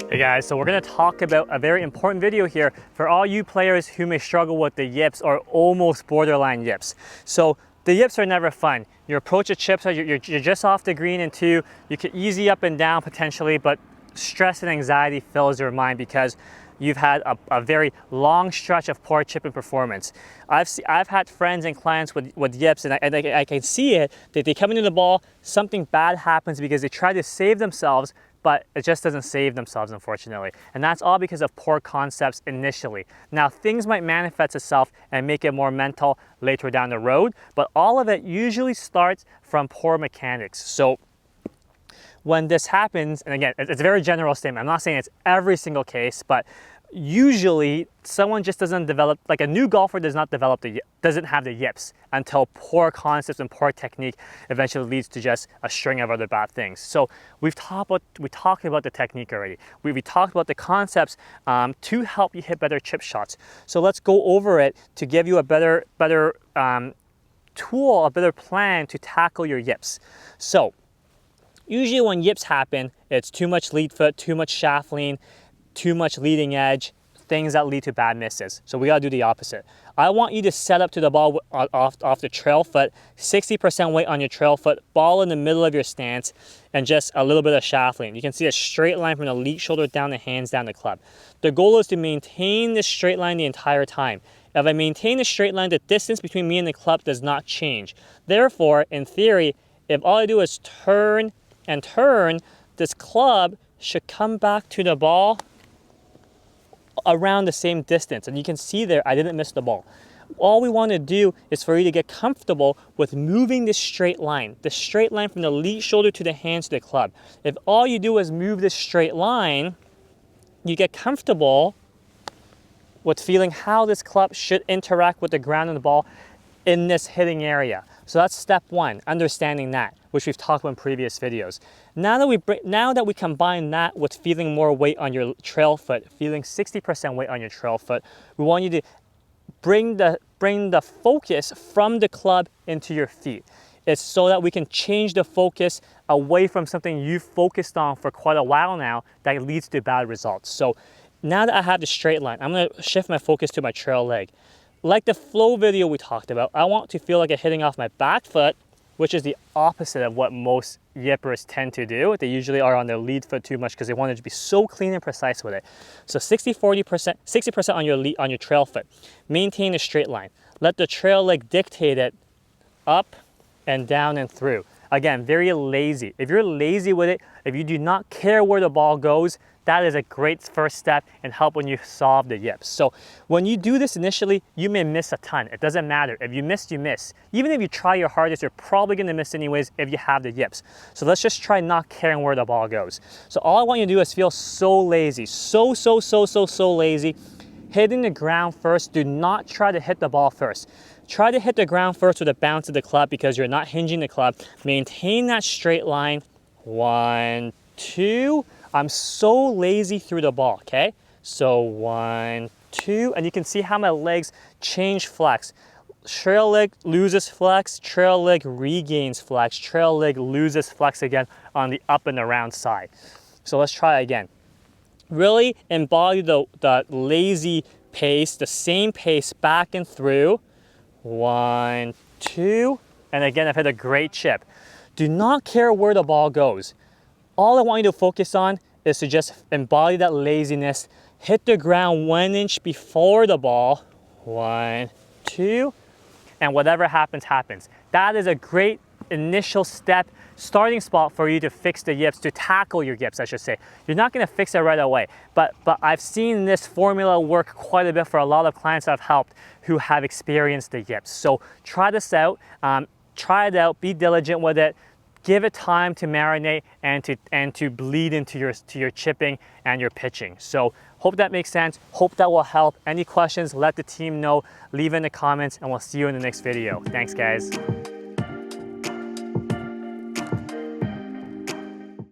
Hey guys, so we're going to talk about a very important video here for all you players who may struggle with the yips or almost borderline yips. So the yips are never fun. You approach a chip, you're just off the green and two, you could easy up and down potentially, but stress and anxiety fills your mind because you've had a very long stretch of poor chipping performance. I've had friends and clients with yips, and I can see it, that they come into the ball, something bad happens because they try to save themselves, but it just doesn't save themselves, unfortunately. And that's all because of poor concepts initially. Now, things might manifest itself and make it more mental later down the road, but all of it usually starts from poor mechanics. So when this happens, and again, it's a very general statement, I'm not saying it's every single case, but usually someone just doesn't develop, like a new golfer doesn't have the yips until poor concepts and poor technique eventually leads to just a string of other bad things. So we talked about the technique already. We talked about the concepts to help you hit better chip shots. So let's go over it to give you a better tool, a better plan to tackle your yips. So usually when yips happen, it's too much lead foot, too much shaft lean, too much leading edge, things that lead to bad misses. So we gotta do the opposite. I want you to set up to the ball off the trail foot, 60% weight on your trail foot, ball in the middle of your stance, and just a little bit of shaft lean. You can see a straight line from the lead shoulder down the hands, down the club. The goal is to maintain this straight line the entire time. If I maintain the straight line, the distance between me and the club does not change. Therefore, in theory, if all I do is turn and turn, this club should come back to the ball around the same distance. And you can see there, I didn't miss the ball. All we want to do is for you to get comfortable with moving this straight line from the lead shoulder to the hands to the club. If all you do is move this straight line, you get comfortable with feeling how this club should interact with the ground and the ball in this hitting area. So that's step one, understanding that, which we've talked about in previous videos. Now that we combine that with feeling more weight on your trail foot, feeling 60% weight on your trail foot, we want you to bring the focus from the club into your feet. It's so that we can change the focus away from something you've focused on for quite a while now that leads to bad results. So now that I have the straight line, I'm gonna shift my focus to my trail leg. Like the flow video we talked about, I want to feel like I'm hitting off my back foot, which is the opposite of what most yippers tend to do. They usually are on their lead foot too much because they want it to be so clean and precise with it. So 60% on your trail foot. Maintain a straight line. Let the trail leg dictate it up and down and through. Again, very lazy. If you're lazy with it, if you do not care where the ball goes, that is a great first step and help when you solve the yips. So when you do this initially, you may miss a ton. It doesn't matter. If you miss, you miss. Even if you try your hardest, you're probably gonna miss anyways if you have the yips. So let's just try not caring where the ball goes. So all I want you to do is feel so lazy, so lazy. Hitting the ground first. Do not try to hit the ball first. Try to hit the ground first with a bounce of the club because you're not hinging the club. Maintain that straight line. 1, 2. I'm so lazy through the ball, okay? So 1, 2, and you can see how my legs change flex. Trail leg loses flex, trail leg regains flex, trail leg loses flex again on the up and around side. So let's try again. Really embody the lazy pace, the same pace back and through. 1, 2, and again, I've hit a great chip. Do not care where the ball goes. All I want you to focus on is to just embody that laziness, hit the ground 1 inch before the ball. 1, 2, and whatever happens, happens. That is a great initial step, starting spot for you to fix the yips, to tackle your yips, I should say. You're not gonna fix it right away, but I've seen this formula work quite a bit for a lot of clients I've helped who have experienced the yips. So try this out, be diligent with it, give it time to marinate and to bleed into your chipping and your pitching. So hope that makes sense, hope that will help. Any questions, let the team know, leave in the comments, and we'll see you in the next video. Thanks guys.